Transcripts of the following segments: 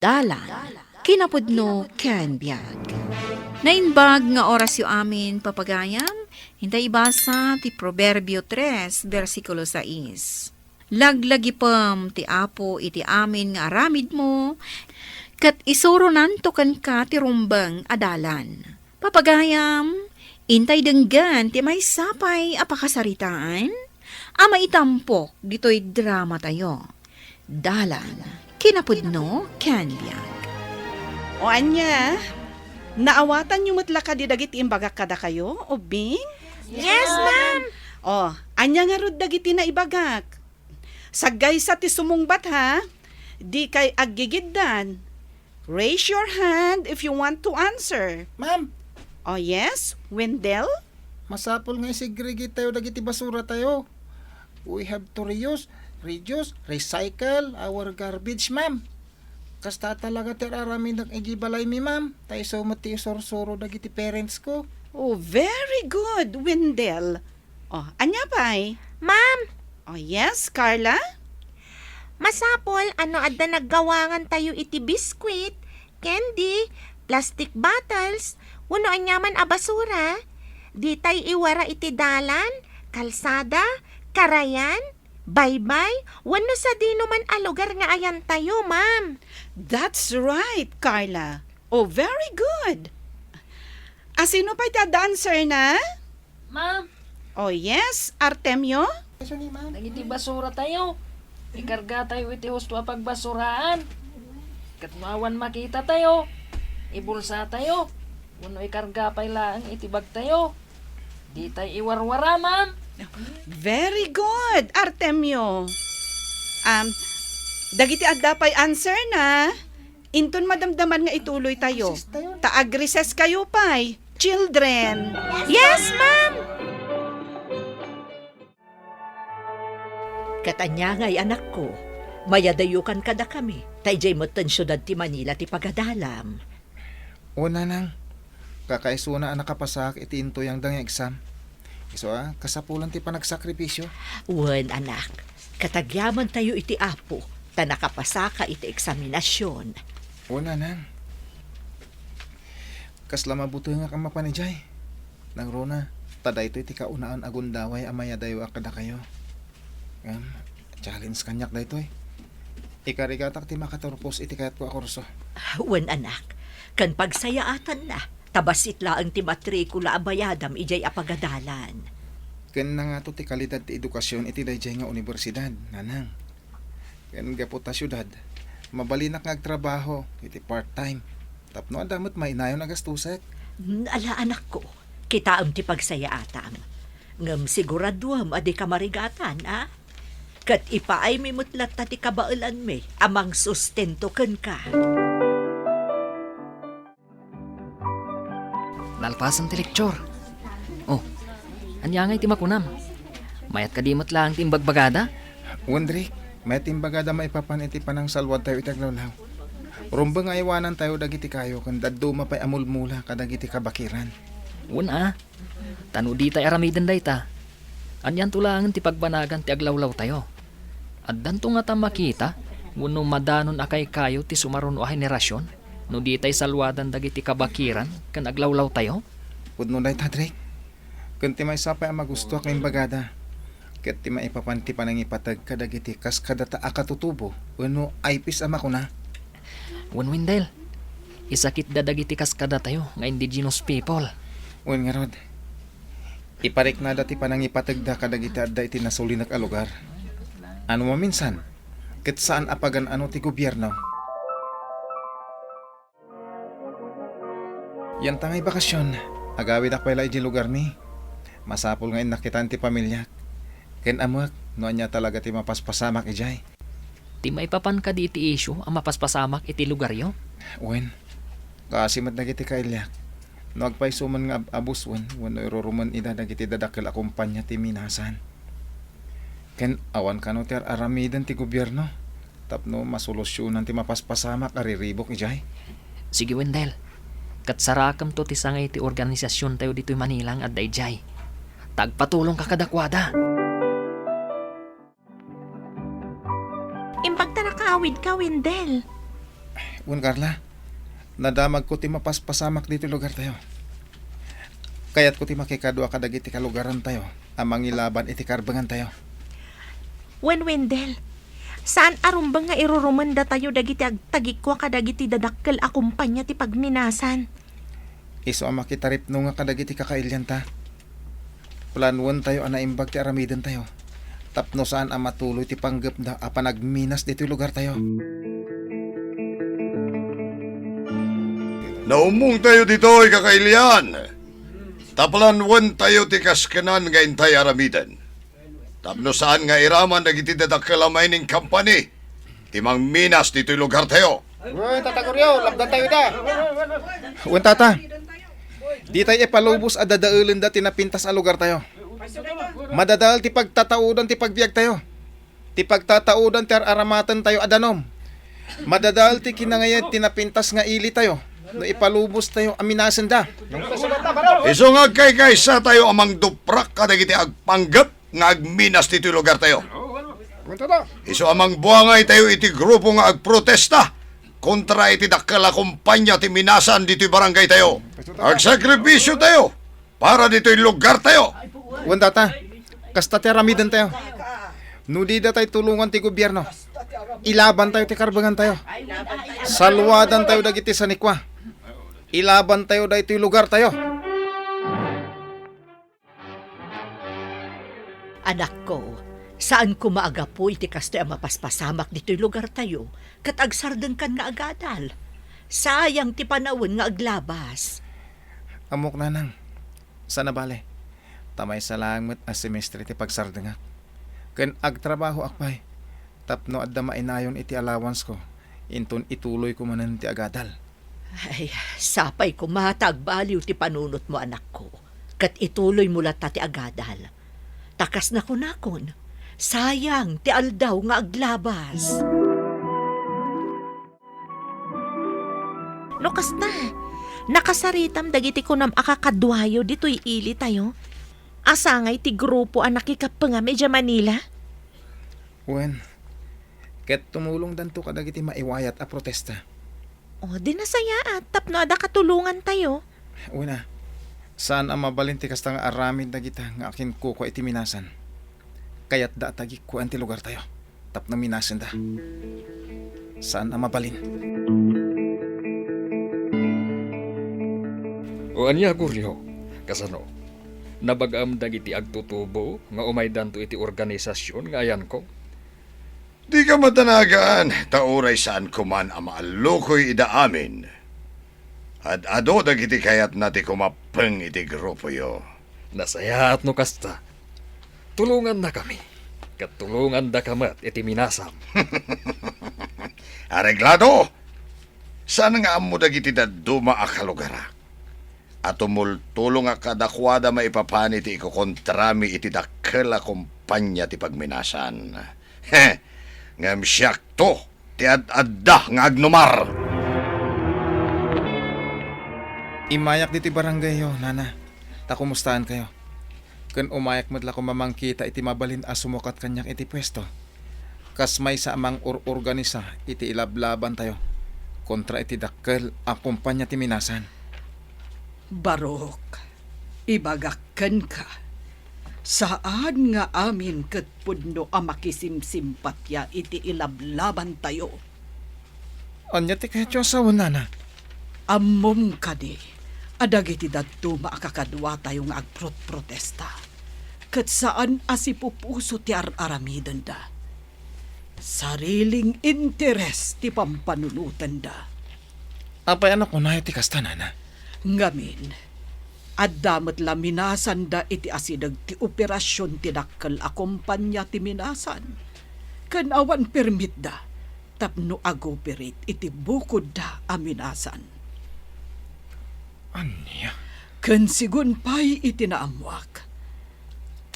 Dalan, kinapudno ken biag. Nainbag nga oras yu amin papagayam, hintay ibasa ti Proverbio 3, versikulo 6. Laglagipam ti apo iti amin nga aramid mo, kat isuro nanto kan ka ti rumbang adalan. Papagayam, intay denggan ti may sapay apakasaritaan, ama itampok dito'y drama tayo. Dalan, kinapudno ken biag. O anya, naawatan nyo matla ka di dagiti imbaga kada kayo, o Bing? Yes, ma'am. O, anya nga rod dagiti na ibagak. Sagay sa ti sumungbat ha, di kay aggigiddan. Raise your hand if you want to answer. Ma'am, O yes, Wendell? masapol nga isigrigit tayo dagiti basura tayo. We have to reuse, recycle our garbage, ma'am. Kasta talaga ti aramin ng igibalay mi, ma'am. Tayo sumati isorsoro dagiti parents ko. Oh, very good, Wendell. O, anya pa'y? Ma'am, O yes, Carla? masapol ano adda naggawangan tayo iti biskwit, candy, plastic bottles, wano anyaman a basura. Di tay iwara iti dalan, kalsada, karayan, baybay, wano sa di naman a lugar nga ayan tayo, ma'am. That's right, Carla. Oh, very good. Sino pa iti dancer na? Ma'am, Oh yes, Artemio? Eso ni ma'am. nagiti basura tayo. Ikarga tayo iti husto a pagbasuraan. Katmawan makita tayo. Ibulsa tayo. Uno ikarga pa ilaan iti bag tayo. Di tayo iwarwara, ma'am. Very good, Artemio. Dagiti adda pa'y answer na. Inton madamdaman nga ituloy tayo. Sis tayo. Taag-recess kayo pa'y. Children. Yes, ma'am. Katanya nga'y anak ko, mayadayukan kada kami, tayo moten syudad ti Manila ti pagadalam. Una nang, kakaisuna ang nakapasak iti intuyang dang exam. Iso kasapulan ti panagsakripisyo. Wen anak, katagyaman tayo iti apo, ta nakapasaka iti eksaminasyon. Una nang. Kasla mabuto nga kang mapanijay. Nang Rona, taday ito iti kaunaan agundaway amaya dayo akada kayo. Challenge kanyak da ito eh. Ikarigatak ti makaturpos iti kayat ko akurso. Wen anak, kan pagsayaatan na, tabasit laang ti matrikula abayadam ijay apagadalan. Ken na nga to ti kalidad ti edukasyon iti dayjay nga universidad, nanang. Ken gapo ta syudad, mabalinak nga agtrabaho iti part-time. Tapno adamot mainayon na gastusek. Ala anak ko, kitaam ti pagsayaatam. Ngem siguraduam adi kamarigatan, ah? Kat ipaay mi mutlat ta ti kabailan mi, amang sustento ken ka. Nalpasan ti lecture. Oh, anya nga iti makunam. Mayat kadimot lang ti imbagbagada. Wondrik, may timbagada maipapan iti panang salwad tayo itaglawlaw. Rumba nga iwanan tayo dagiti kayo kung daddo mapay amulmula kadagiti kabakiran. Una, tanu di tayo aramidan day ta. Anyan tulangan ti pagbanagan ti aglawlaw tayo. At danto nga ta makita, wano madanon akay kayo ti sumaron o henerasyon, no di tayo salwadan dagiti kabakiran kan aglawlaw tayo. Pudno day ta, Drake. Kung ti may sapay ang magusto kayong bagada, kat ti maipapan ti panang ipatag kadagiti kas kadata akatutubo, wano aipis ama ko na. Wan Wendell, isakit dadagiti kaskada tayo nga indigenous people. Wan nga rod, iparik na dati panang ipatag da kadagiti adda iti nasulinak a lugar. Ano maminsan, kat saan apagan ano ti gobyerno. Yan tangay bakasyon, agawid ak pala iti lugar mi. Masapol ngayon nakitaan ti pamilya. Ken amuak, no anya talaga ti mapaspasamak ijay. Ti maipapan ka di iti issue ang mapaspasamak iti lugaryo. Wen, kaasimat na kiti kailyak. No agpaisuman nga abuswan, wano iruruman ida dagiti dadakil akumpanya ti minasan. Ken awan kano ti aramidan ti gobyerno. Tapno masolusyonan ti mapaspasamak ariribok ijay. Sige Wendell, kat sarakam to ti sangay ti organisasyon tayo dito'y Manilang at dayjay. Tagpatulong ka kadakwada. Imbag ta nakawid ka, Wendell. Wan Carla, nadamag ko ti mapaspasamak dito lugar tayo. Kaya't ko ti makikadwa kadag iti kalugaran tayo, amang ilaban iti karbangan tayo. Wen Wendell, saan arumbang nga irurumanda tayo dagiti agtagikwa kadagiti dadakkel a kumpanya ti pagminasan? Iso ang makitarip no nga kadag iti kakailyan ta. Planuan tayo anaimbag ti aramidan tayo. Tapno saan ang matuloy ti panggap da apanagminas dito lugar tayo. Naumong tayo dito ay kakailian. Taplanuan tayo ti kaskanan nga intay aramidan. Tapno saan nga iraman nagiti dadakalamay ning company. Timang minas dito lugar tayo. Wan tata, di tayo ipalubos at dadaulan da tinapintas a lugar tayo. Madadal ti pagtataudan ti pagbiag tayo. Ti pagtataudan ti aramatan tayo adanom. Madadal ti kinangayad tinapintas nga ili tayo. No ipalubos tayo aminasan da. Iso nga kay sa tayo amang duprak kadagiti agpanggap nga agminas dito lugar tayo. Iso amang buangay tayo iti grupo nga agprotesta kontra iti dakala kumpanya ti minasan dito barangay tayo. Agsakripisyo tayo para dito lugar tayo. Wan tata, kasta ti aramidan tayo. No di da tayo tulungan ti gobyerno. Ilaban tayo ti karbangan tayo. Salwadan tayo dagiti sanikwa. Ilaban tayo da iti lugar tayo. Anak ko, saan ko maagapoy ti kastoy ang mapaspasamak dito'y lugar tayo, kat agsardan kan nga agadal. Sayang ti panawon nga aglabas. Amok nanang, sana bale. Tamay salamat a semestre ti pagsardengak. Ken agtrabaho akpay. Tapno adda mainayon iti allowance ko. Inton ituloy ko manan ti agadal. Ay, sapay ko matag baliw ti panunot mo anak ko. Kat ituloy mo lata ti agadal. Takas na kunakon. Sayang ti aldaw nga aglabas. Lukas na. Nakasaritam dagiti kunam akakadwayo dito'y ili tayo. Asangay ti grupo ang nakikapanga medya Manila. Wen, ket tumulong danto kadagiti maiwayat a protesta. O, di nasaya at tapno ada katulungan tayo. Una, saan ang mabalinti kasta nga aramid na kita nga akin kuko iti minasan. Kaya't da tagi ko anti lugar tayo. Tapno minasan da. Saan ang mabalin? O anya Guryo, kasano? Nabagam dagiti agtutubo nga umaydan to iti organisasyon nga ayan ko. Di ka matanagaan, tauray saan kuman ang maalukoy ida amin. At ado dagiti kayat nati kumapeng iti grupo yo. Nasayaat no kasta. Tulungan na kami. Katulungan da kamat iti minasam. Areglado! Saan nga amo dagiti daduma a kalugara? At tumultulong nga kadakwada maipapani ti ikukontrami iti dakela kumpanya ti pagminasan. Ngam siyak to, ti ad-adda nga agnumar. Imayak diti barangay yo, nana. Ta kumustahan kayo? Ken umayak medla ko mamangkita iti mabalin a sumukat kanyak iti pwesto. Kas may sa amang organisa iti ilablaban tayo kontra iti dakkel a kumpanya ti minasan. Barok, ibagakkan ka. Saan nga amin ket pudno a makisimsimpatya iti ilablaban tayo. Anya ti kayo sa nana? Ammom kadi, adag iti dadto maakakadwa tayo nga agprotesta. Ket saan asipupuso ti aramidan da. Sariling interes ti pampanunutan da. Apay ano ko na iti kasta nana? Ngamin, addamat laminasan da iti asidag ti operasyon ti dakkel a kumpanya ti minasan. Kan awan permit da, tapno agoperate iti bukod da a minasan. Anya? Kan sigun pay iti naamwak.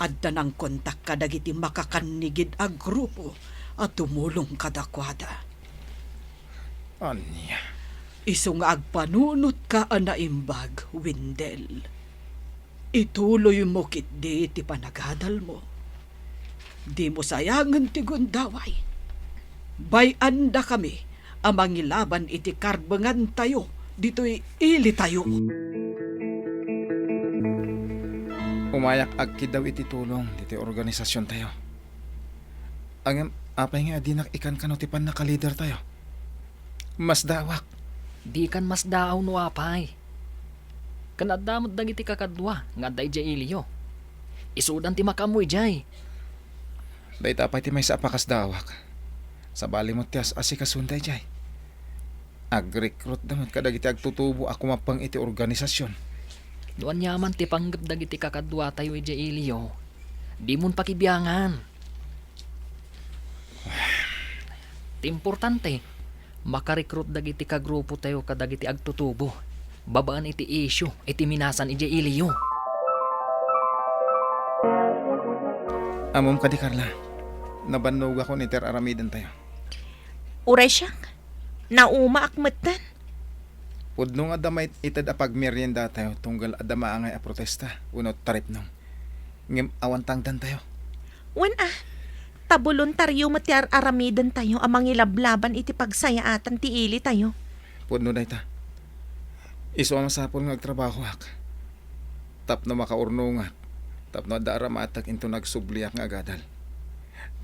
Adda ng kontak kadag iti makakanigid a grupo at tumulong kadakwada. Anya? Isu nga agpanunot ka anaimbag, Wendell. Ituloy mo kit di ti panagadal mo. Di mo sayangan ti gundaway. Bayan da kami, amang ilaban iti karbengan tayo, dito'y ili tayo. Umayak agkid daw iti tulong diti organisasyon tayo. Ang apay nga di ikan kano ti pan nakalider tayo. Mas dawak. Di kan mas daaw no apay. Kanadamot dagiti kakadwa nga day jay iliyo. Isudan ti makamoy jay. Day tapay ti may sa apakas dawak. Sa bali mo tiyas asikasunday jay. Ag-recruit damot kadagiti agtutubo ako mapang iti organisasyon. Doan yaman ti panggap dagiti kakadwa tayo iti iliyo. Di mon pakibiyangan. Ti importante, makarecruit dagiti kagrupo tayo kadagiti agtutubo. Babaan iti issue, iti minasan iti iliyo. Amom ka di Carla. Nabannog ako ni Ter Aramidan tayo. Uray siyang, nauma akmatan. Pudno nga damay itad apag merienda tayo tunggal adama angay a protesta. Unot tarip nung. Ngem awantang dan tayo. Wan tabuluntaryo matiar aramidan tayo amang ilablaban iti pagsayaatan ti ili tayo. Pudno day ta. Iso ang masapol nga agtrabaho hak. Tapno makaurnungat. Tapno adara matag into nagsubliak nga agadal.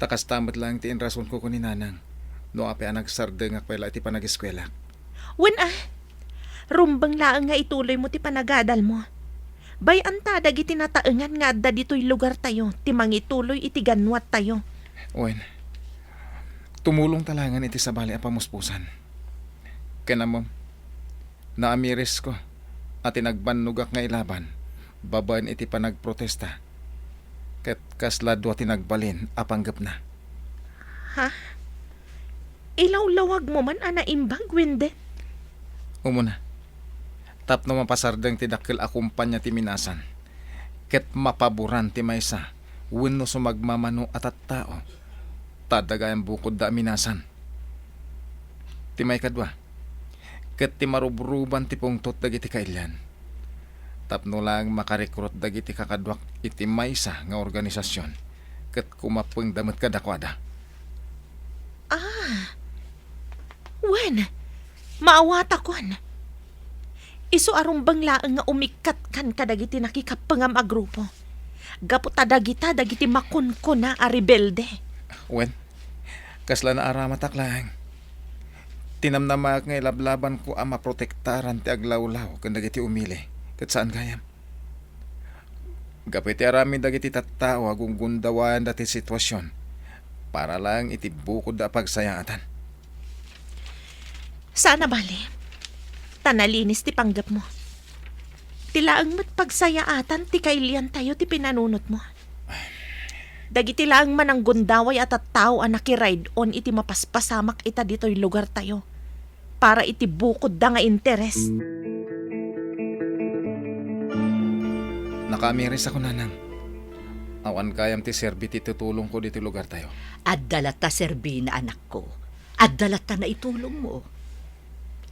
Takas tamat lang ti rason ko ni nanang. No ape ang nagsardeng akpela iti panag-eskwela. Wan rumbang laang nga ituloy mo ti panagadal mo. Bay anta dagiti nataengan nga adda dito'y lugar tayo, ti mangituloy iti ganwat tayo. Owen, tumulong talangan iti sabali a pamuspusan. Kanamom, naamiris ko at tinagbanugak nga ilaban, babaan iti panagprotesta. Ket kasladwa tinagbalin apanggap na. Ha? Ilaw-lawag mo man imbag, Wende. Umuna, tapno mapasardeng ti dakkel akumpanya ti minasan. Ket mapaboran ti maysa, wenno sumagmamano at tao. Tadagayan bukod da minasan. Ti may kadwa, ket ti marubruban ti pungtot dagiti kailyan. Tapno lang makarekrut dagiti kakadwak iti maysa nga organisasyon. Ket kumapeng damet kadakwada. Wen, maawata kon. Isu arumbang laang nga umikat kan kadagiti nakikapangam a grupo. Gapu tadagita dagiti makunkun na a rebelde. Wen, kasla na aramatak lang. Tinamnamak nga ilablaban ko ang maprotektaran ti aglawlaw kung dagiti umili. Kat saan kayam? Gapit arami dagiti tattao agong gundawan dati sitwasyon para lang itibukod da pagsayaatan. Sana bali. Tanalinis ti panggap mo. Tilaang mat pagsayaatan ti kailian tayo ti pinanunot mo. Dagiti laang manang gundaway at tao ang nakiride on iti mapaspasamak ita dito'y lugar tayo. Para iti bukod da nga interes. Nakamiris ako nanang. Awan kayam ti serbi ti tutulong ko dito lugar tayo. Addalat ta serbi na anak ko. Addalat ta na itulong mo.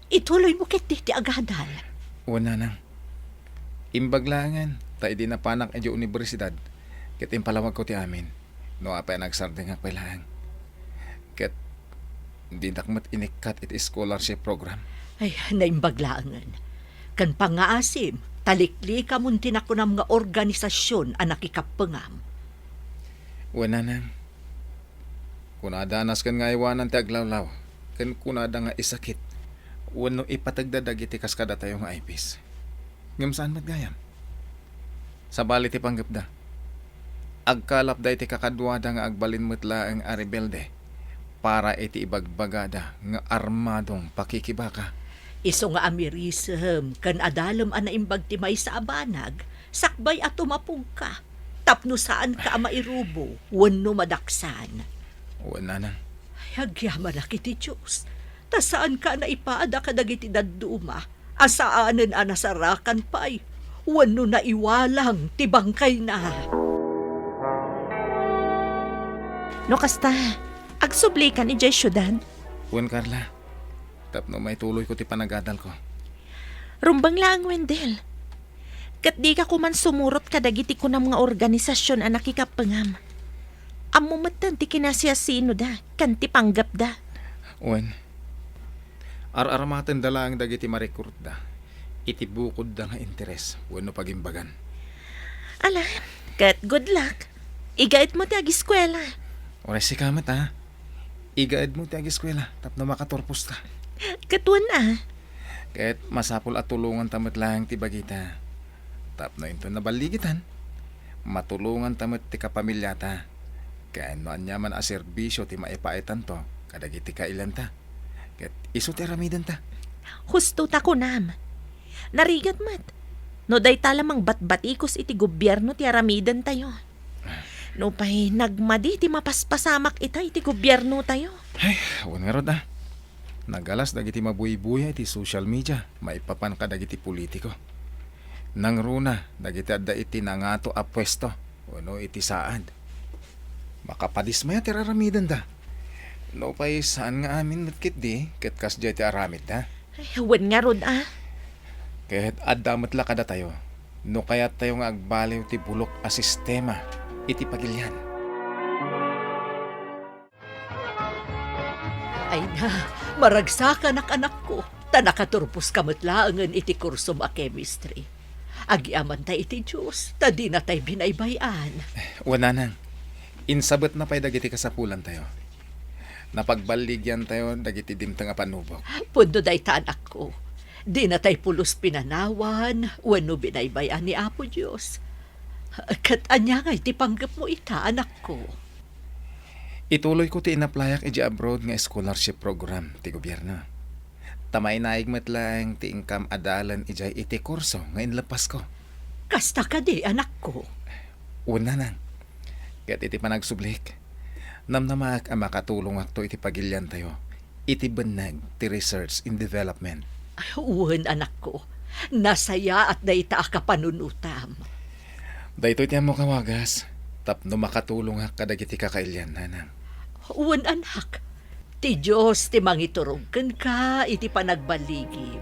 Ituloy mo kiti ti agadal. Uwan nanang. Imbaglangan, tayo di napanak ang universidad. Ket impalawag ko ti amin. No apay nagsardeng akpailang. Ket di nakmat inikat iti scholarship program. Ay, naimbaglaangan. Kan pangaasim, talikli ka mun tinakunam nga organisasyon ang nakikapangam. Uwan nanang. Kunadanas kan nga iwanan ti aglawlaw. Ken kunada nga isakit. Wano ipatagdadag iti kaskada tayo nga ipis. Ngam saan matgayam? Sa bali ti panggap da. Agkalap da iti kakadwada nga agbalin mutla ang arebelde para iti ibagbagada nga armadong pakikibaka. Iso nga amirisem, kan adalem ang naimbag ti may sa abanag, sakbay at tumapong ka. Tapno saan ka mairubo, wano madaksan. Uwan nanang. Ay, agyaman na kiti Diyos. Ta saan ka na ipaada ka dagiti daduma, asaanen anasarakan pa'y, wano na iwalang tibangkay na. No kasta, agsublikan ijay syudad. Uwan Carla. Tapno may tuloy ko ti panagadal ko. Rumbang laang Wendel. Kat di ka kuman sumurot kadagiti ko ng mga organisasyon ang nakikapangam. Amo matan ti kinasya sino da, kan ti panggap da. Uwan. Ar-aramaten da lang dagiti marekrut da. Iti bukod da nga interes, wano pagimbagan. Ala, kat good luck. Igait mo ti ag-eskwela. Oray si kamat ha. Igaad mo ti ag-eskwela, tapno makatorpos ta. Katuan na. Kahit masapol at tulungan tamat lang ti bagita. Tapno ito nabaligitan. Matulungan tamat ti kapamilya ta. Kaya no anyaman a serbisyo ti maipaitan to, kadagiti kailan ta. Kahit iso ti aramidan ta. Husto ta kunam. Narigat mat. No day talamang batbatikos iti gobyerno ti aramidan tayo. No pa'y nagmadi ti mapaspasamak ita iti gobyerno tayo. Ay, awan nga rod ah. Nagalas dagiti mabuy-buya iti social media, maipapan ka dagiti politiko. Nang runa, dagiti adda iti nangato a pwesto, wano iti saad. Makapadismaya ti aramidan da. No pa'y saan nga amin natkit di, ket kas di ti aramid da. Ay, awan nga rod ah. Kahit addamat la kada tayo, no kaya tayo nga agbaliw ti bulok a sistema, iti pagilyan. Ay na, maragsakan anak ko. Tanakaturpos kamatlaangan iti kursom a chemistry. Agiaman tayo iti Diyos, ta di na tayo binaybayan. Wala nang. Insabot na pa'y dagiti kasapulan tayo. Napagbaligyan tayo dagiti dimtang a panubok. Pundo day ta anak ko. Di na tayo pulos pinanawan, wano binaybayan ni Apo Diyos. Kat anya nga iti panggap mo ita, anak ko. Ituloy ko ti inaplayak iti abroad nga scholarship program ti gobyerno. Tamay naig matlang ti income adalan ijay iti kurso nga inlapas ko. Kasta ka di, anak ko. Una nang. Kat iti panagsublik. Namnamak ang makatulong akto iti pagilyan tayo. Iti banag ti research in development. Ay, uwan, anak ko. Nasaya at dayta ka panunutam. Daytoy ti amo kawagas. Tapno makatulong ak kadagiti kakailyan, nanang. Uwan, anak. Ti Diyos ti mangiturugkan ka iti panagbaligim.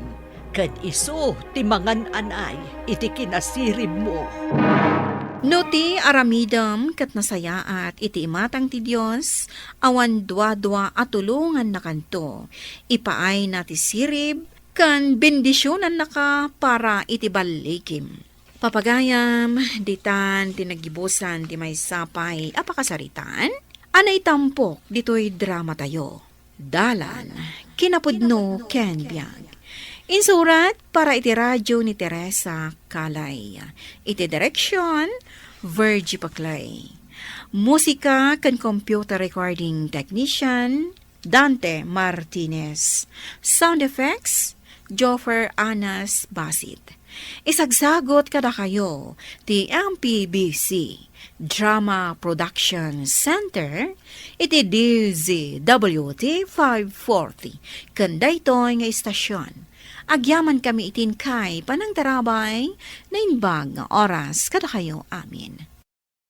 Kad iso ti mangan anay iti kinasirib mo. No ti aramidam kat nasaya at iti imatang ti Diyos, awan dwa-dwa at tulungan na kanto. Ipaay na ti sirib, kan bendisyonan na ka para iti balikim. Papagayam, ditan tinagibusan ti may sapay apakasaritan, anay tampok dito'y drama tayo. Dalan, kinapudno Ken Biag. Insurat para iti radyo ni Teresa Kalay. Iti direksyon, Virgie Paclay. Musika kan computer recording technician, Dante Martinez. Sound effects, Joffer Anas Basit. Isagsagot kada kayo ti MPBC Drama Production Center iti DZWT 540 kandaytoy nga istasyon. Agyaman kami itin kay panang tarabay na inbag nga oras kada kayo amin.